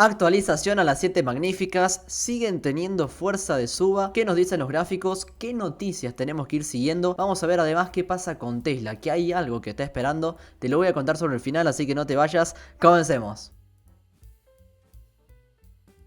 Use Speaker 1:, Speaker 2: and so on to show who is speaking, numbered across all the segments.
Speaker 1: Actualización a las 7 magníficas, siguen teniendo fuerza de suba. ¿Qué nos dicen los gráficos? ¿Qué noticias tenemos que ir siguiendo? Vamos a ver además qué pasa con Tesla, que hay algo que está esperando. Te lo voy a contar sobre el final, así que no te vayas. Comencemos.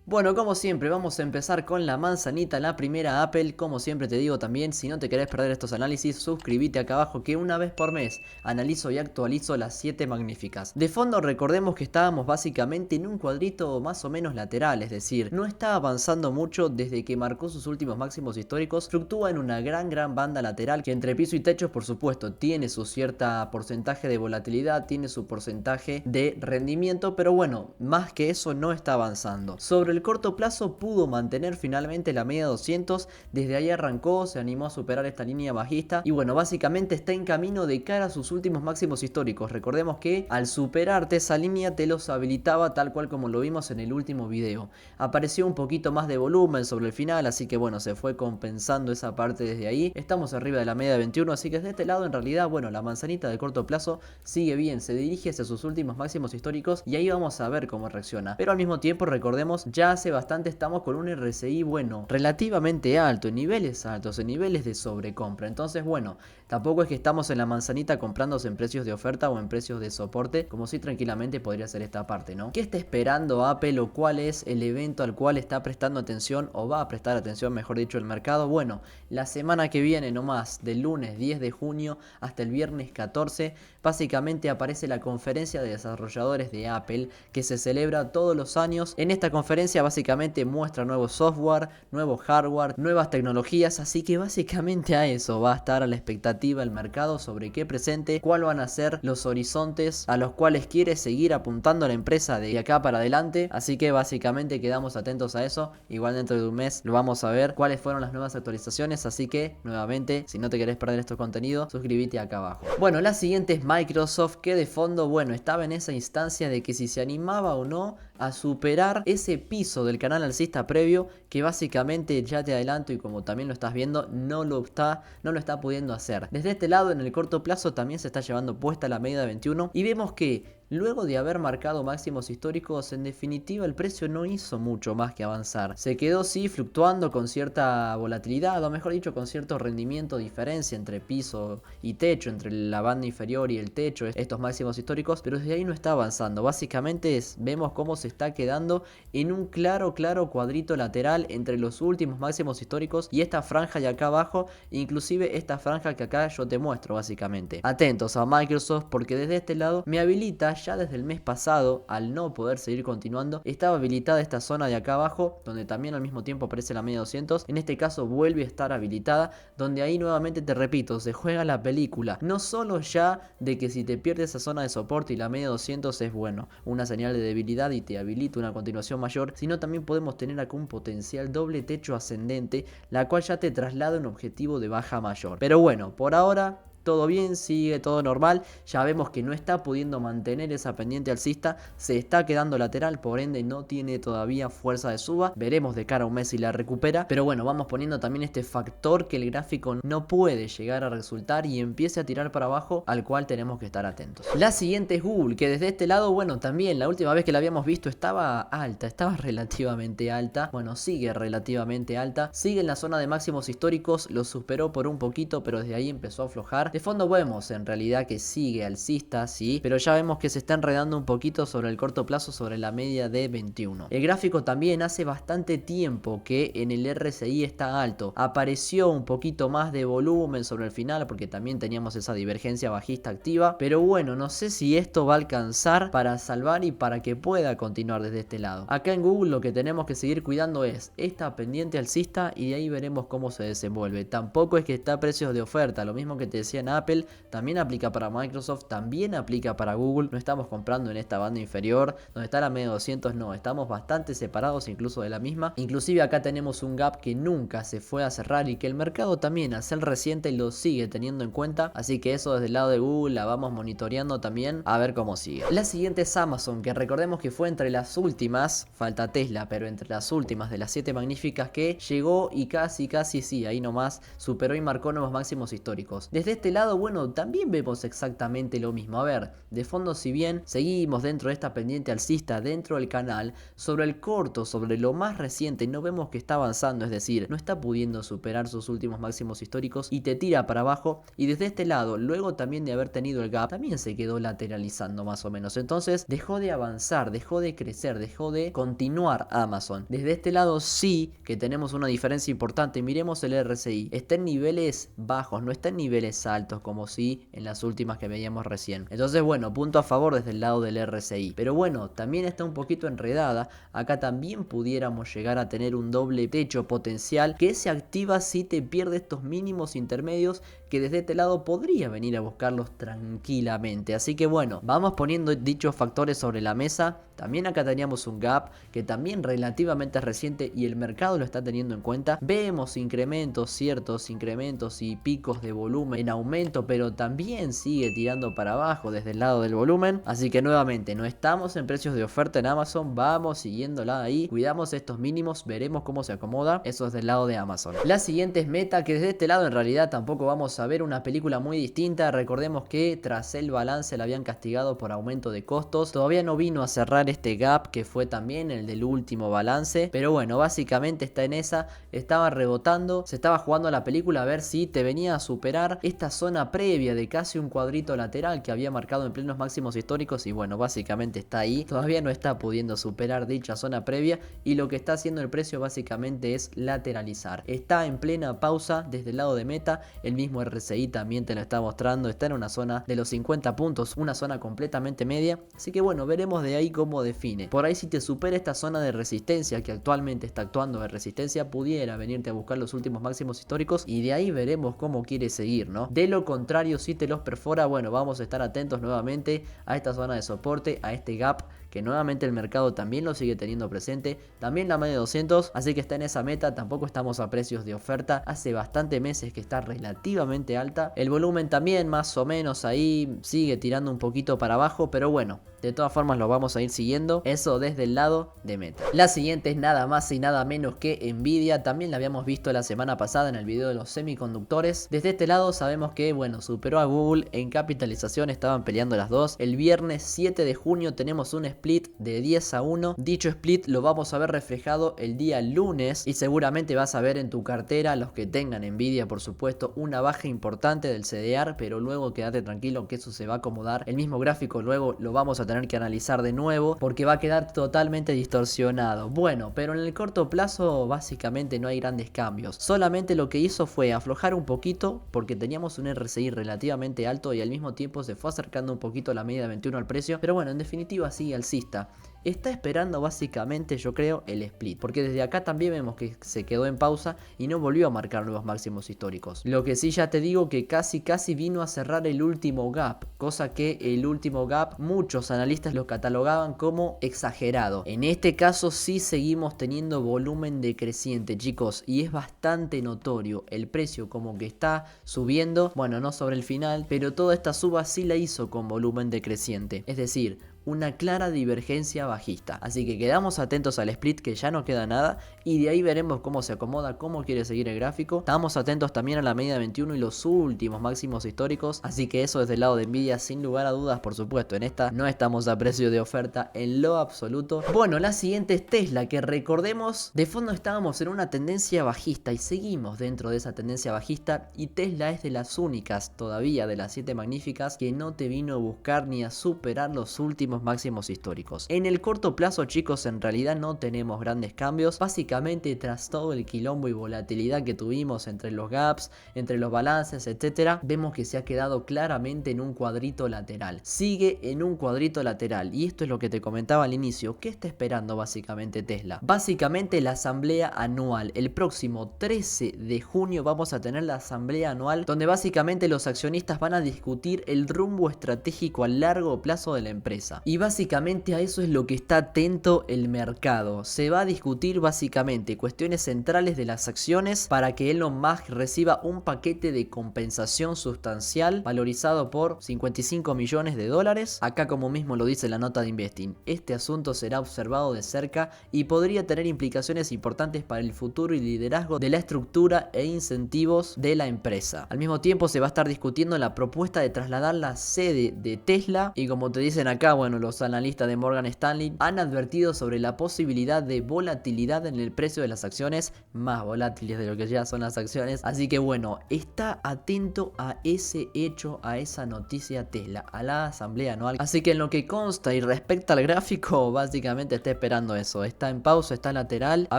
Speaker 1: Bueno, como siempre, vamos a empezar con la manzanita, la primera Apple. Como siempre te digo también, si no te querés perder estos análisis, suscríbete acá abajo que una vez por mes analizo y actualizo las 7 magníficas. De fondo recordemos que estábamos básicamente en un cuadrito más o menos lateral, es decir, no está avanzando mucho desde que marcó sus últimos máximos históricos. Fluctúa en una gran banda lateral que entre piso y techo, por supuesto, tiene su cierta porcentaje de volatilidad, tiene su porcentaje de rendimiento, pero bueno, más que eso no está avanzando. Sobre el corto plazo pudo mantener finalmente la media 200, desde ahí arrancó, se animó a superar esta línea bajista y bueno, básicamente está en camino de cara a sus últimos máximos históricos. Recordemos que al superarte esa línea te los habilitaba tal cual como lo vimos en el último video. Apareció un poquito más de volumen sobre el final, así que bueno, se fue compensando esa parte desde ahí. Estamos arriba de la media de 21, así que desde este lado en realidad, bueno, la manzanita de corto plazo sigue bien, se dirige hacia sus últimos máximos históricos y ahí vamos a ver cómo reacciona. Pero al mismo tiempo recordemos, ya hace bastante estamos con un RSI bueno, relativamente alto, en niveles altos, en niveles de sobrecompra. Entonces bueno, tampoco es que estamos en la manzanita comprándose en precios de oferta o en precios de soporte, como si tranquilamente podría ser esta parte, ¿no? ¿Qué está esperando Apple o cuál es el evento al cual está prestando atención o va a prestar atención, mejor dicho, el mercado? Bueno, la semana que viene nomás, del lunes 10 de junio hasta el viernes 14, básicamente aparece la conferencia de desarrolladores de Apple que se celebra todos los años. En esta conferencia básicamente muestra nuevo software, nuevo hardware, nuevas tecnologías, así que básicamente a eso va a estar a la expectativa el mercado sobre qué presente, cuáles van a ser los horizontes a los cuales quiere seguir apuntando la empresa de acá para adelante, así que básicamente quedamos atentos a eso. Igual dentro de un mes lo vamos a ver cuáles fueron las nuevas actualizaciones, así que nuevamente si no te querés perder estos contenidos, suscríbete acá abajo. Bueno, la siguiente es Microsoft, que de fondo, bueno, estaba en esa instancia de que si se animaba o no a superar ese piso del canal alcista previo, que básicamente ya te adelanto y como también lo estás viendo, no lo está pudiendo hacer. Desde este lado en el corto plazo también se está llevando puesta la media de 21 y vemos que luego de haber marcado máximos históricos, en definitiva el precio no hizo mucho más que avanzar. Se quedó sí fluctuando con cierta volatilidad, o mejor dicho con cierto rendimiento, diferencia entre piso y techo, entre la banda inferior y el techo, estos máximos históricos, pero desde ahí no está avanzando. Básicamente vemos cómo se está quedando en un claro cuadrito lateral entre los últimos máximos históricos y esta franja de acá abajo, inclusive esta franja que acá yo te muestro básicamente. Atentos a Microsoft porque desde este lado me habilita ya desde el mes pasado, al no poder seguir continuando, estaba habilitada esta zona de acá abajo, donde también al mismo tiempo aparece la media 200, en este caso vuelve a estar habilitada, donde ahí nuevamente te repito, se juega la película, no solo ya de que si te pierdes esa zona de soporte y la media 200 es bueno, una señal de debilidad y te habilita una continuación mayor, sino también podemos tener acá un potencial doble techo ascendente, la cual ya te traslada un objetivo de baja mayor. Pero bueno, por ahora todo bien, sigue todo normal. Ya vemos que no está pudiendo mantener esa pendiente alcista, se está quedando lateral, por ende no tiene todavía fuerza de suba. Veremos de cara a un mes si la recupera, pero bueno, vamos poniendo también este factor que el gráfico no puede llegar a resultar y empiece a tirar para abajo, al cual tenemos que estar atentos. La siguiente es Google, que desde este lado, bueno, también la última vez que la habíamos visto estaba alta, estaba relativamente alta, bueno, sigue relativamente alta, sigue en la zona de máximos históricos, lo superó por un poquito, pero desde ahí empezó a aflojar. De fondo vemos en realidad que sigue alcista, sí, pero ya vemos que se está enredando un poquito sobre el corto plazo, sobre la media de 21. El gráfico también hace bastante tiempo que en el RSI está alto. Apareció un poquito más de volumen sobre el final porque también teníamos esa divergencia bajista activa, pero bueno, no sé si esto va a alcanzar para salvar y para que pueda continuar desde este lado. Acá en Google lo que tenemos que seguir cuidando es esta pendiente alcista y de ahí veremos cómo se desenvuelve. Tampoco es que está a precios de oferta, lo mismo que te decía en Apple, también aplica para Microsoft, también aplica para Google. No estamos comprando en esta banda inferior donde está la media 200, no, estamos bastante separados incluso de la misma. Inclusive acá tenemos un gap que nunca se fue a cerrar y que el mercado también al ser reciente lo sigue teniendo en cuenta, así que eso desde el lado de Google la vamos monitoreando también a ver cómo sigue. La siguiente es Amazon, que recordemos que fue entre las últimas, falta Tesla, pero entre las últimas de las 7 magníficas que llegó y casi sí, ahí nomás superó y marcó nuevos máximos históricos. Desde este lado, bueno, también vemos exactamente lo mismo. A ver, de fondo, si bien seguimos dentro de esta pendiente alcista dentro del canal, sobre el corto, sobre lo más reciente, no vemos que está avanzando, es decir, no está pudiendo superar sus últimos máximos históricos y te tira para abajo. Y desde este lado, luego también de haber tenido el gap, también se quedó lateralizando más o menos. Entonces dejó de avanzar, dejó de crecer, dejó de continuar Amazon. Desde este lado sí que tenemos una diferencia importante. Miremos el RSI, está en niveles bajos, no está en niveles altos como sí en las últimas que veíamos recién. Entonces bueno, punto a favor desde el lado del RSI. Pero bueno, también está un poquito enredada. Acá también pudiéramos llegar a tener un doble techo potencial que se activa si te pierde estos mínimos intermedios, que desde este lado podría venir a buscarlos tranquilamente. Así que bueno, vamos poniendo dichos factores sobre la mesa. También acá teníamos un gap que también relativamente es reciente y el mercado lo está teniendo en cuenta. Vemos incrementos, ciertos incrementos y picos de volumen en aumento, pero también sigue tirando para abajo desde el lado del volumen. Así que nuevamente no estamos en precios de oferta en Amazon, vamos siguiéndola ahí, cuidamos estos mínimos, veremos cómo se acomoda. Eso es del lado de Amazon. La siguiente es Meta, que desde este lado en realidad tampoco vamos a ver una película muy distinta. Recordemos que tras el balance la habían castigado por aumento de costos, todavía no vino a cerrar este gap que fue también el del último balance, pero bueno, básicamente está en esa, estaba rebotando, se estaba jugando la película a ver si te venía a superar esta zona previa de casi un cuadrito lateral que había marcado en plenos máximos históricos. Y bueno, básicamente está ahí, todavía no está pudiendo superar dicha zona previa y lo que está haciendo el precio básicamente es lateralizar. Está en plena pausa desde el lado de Meta, el mismo RSI también te lo está mostrando, está en una zona de los 50 puntos, una zona completamente media, así que bueno, veremos de ahí cómo define. Por ahí si te supera esta zona de resistencia que actualmente está actuando de resistencia, pudiera venirte a buscar los últimos máximos históricos y de ahí veremos cómo quiere seguir, ¿no? De lo contrario, si te los perfora, bueno, vamos a estar atentos nuevamente a esta zona de soporte, a este gap que nuevamente el mercado también lo sigue teniendo presente, también la media de 200, así que está en esa meta. Tampoco estamos a precios de oferta, hace bastante meses que está relativamente alta, el volumen también más o menos ahí sigue tirando un poquito para abajo, pero bueno, de todas formas lo vamos a ir siguiendo, eso desde el lado de Meta. La siguiente es nada más y nada menos que Nvidia, también la habíamos visto la semana pasada en el video de los semiconductores. Desde este lado sabemos que bueno, superó a Google en capitalización, estaban peleando las dos. El viernes 7 de junio tenemos un split de 10-1, dicho split lo vamos a ver reflejado el día lunes y seguramente vas a ver en tu cartera, los que tengan Nvidia por supuesto, una baja importante del CDR, pero luego quédate tranquilo que eso se va a acomodar. El mismo gráfico luego lo vamos a tener que analizar de nuevo porque va a quedar totalmente distorsionado. Bueno, pero en el corto plazo básicamente no hay grandes cambios, solamente lo que hizo fue aflojar un poquito porque teníamos un RSI relativamente alto y al mismo tiempo se fue acercando un poquito a la media de 21 al precio, pero bueno, en definitiva sigue alcista. Está esperando básicamente, yo creo, el split, porque desde acá también vemos que se quedó en pausa y no volvió a marcar nuevos máximos históricos. Lo que sí ya te digo que casi vino a cerrar el último gap, cosa que el último gap muchos analistas lo catalogaban como exagerado. En este caso sí seguimos teniendo volumen decreciente, chicos, y es bastante notorio. El precio como que está subiendo, bueno, no sobre el final, pero toda esta suba sí la hizo con volumen decreciente, es decir, una clara divergencia bajista. Así que quedamos atentos al split, que ya no queda nada, y de ahí veremos cómo se acomoda, cómo quiere seguir el gráfico. Estamos atentos también a la media de 21 y los últimos máximos históricos, así que eso desde el lado de Nvidia sin lugar a dudas. Por supuesto, en esta no estamos a precio de oferta en lo absoluto. Bueno, la siguiente es Tesla, que recordemos, de fondo estábamos en una tendencia bajista y seguimos dentro de esa tendencia bajista, y Tesla es de las únicas todavía de las 7 magníficas que no te vino a buscar ni a superar los últimos máximos históricos. En el corto plazo, chicos, en realidad no tenemos grandes cambios. Básicamente, tras todo el quilombo y volatilidad que tuvimos entre los gaps, entre los balances, etcétera, vemos que se ha quedado claramente en un cuadrito lateral. Sigue en un cuadrito lateral, y esto es lo que te comentaba al inicio. ¿Qué está esperando básicamente Tesla? Básicamente la asamblea anual. El próximo 13 de junio vamos a tener la asamblea anual, donde básicamente los accionistas van a discutir el rumbo estratégico a largo plazo de la empresa. Y básicamente a eso es lo que está atento el mercado. Se va a discutir básicamente cuestiones centrales de las acciones para que Elon Musk reciba un paquete de compensación sustancial valorizado por 55 millones de dólares. Acá, como mismo lo dice la nota de Investing, este asunto será observado de cerca y podría tener implicaciones importantes para el futuro y liderazgo de la estructura e incentivos de la empresa. Al mismo tiempo se va a estar discutiendo la propuesta de trasladar la sede de Tesla y, como te dicen acá, bueno, los analistas de Morgan Stanley han advertido sobre la posibilidad de volatilidad en el precio de las acciones, más volátiles de lo que ya son las acciones. Así que bueno, está atento a ese hecho, a esa noticia Tesla, a la asamblea anual. Así que en lo que consta y respecta al gráfico, básicamente está esperando eso. Está en pausa, está lateral. A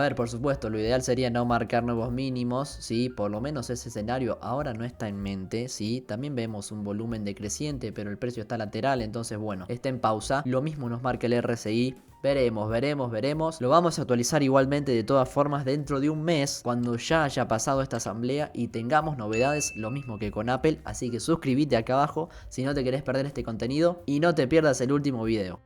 Speaker 1: ver, por supuesto, lo ideal sería no marcar nuevos mínimos, ¿sí? Por lo menos ese escenario ahora no está en mente, ¿sí? También vemos un volumen decreciente, pero el precio está lateral, entonces bueno, está en pausa. Lo mismo nos marca el RSI. Veremos. Lo vamos a actualizar igualmente de todas formas dentro de un mes, cuando ya haya pasado esta asamblea y tengamos novedades, lo mismo que con Apple. Así que suscríbete acá abajo si no te querés perder este contenido y no te pierdas el último video.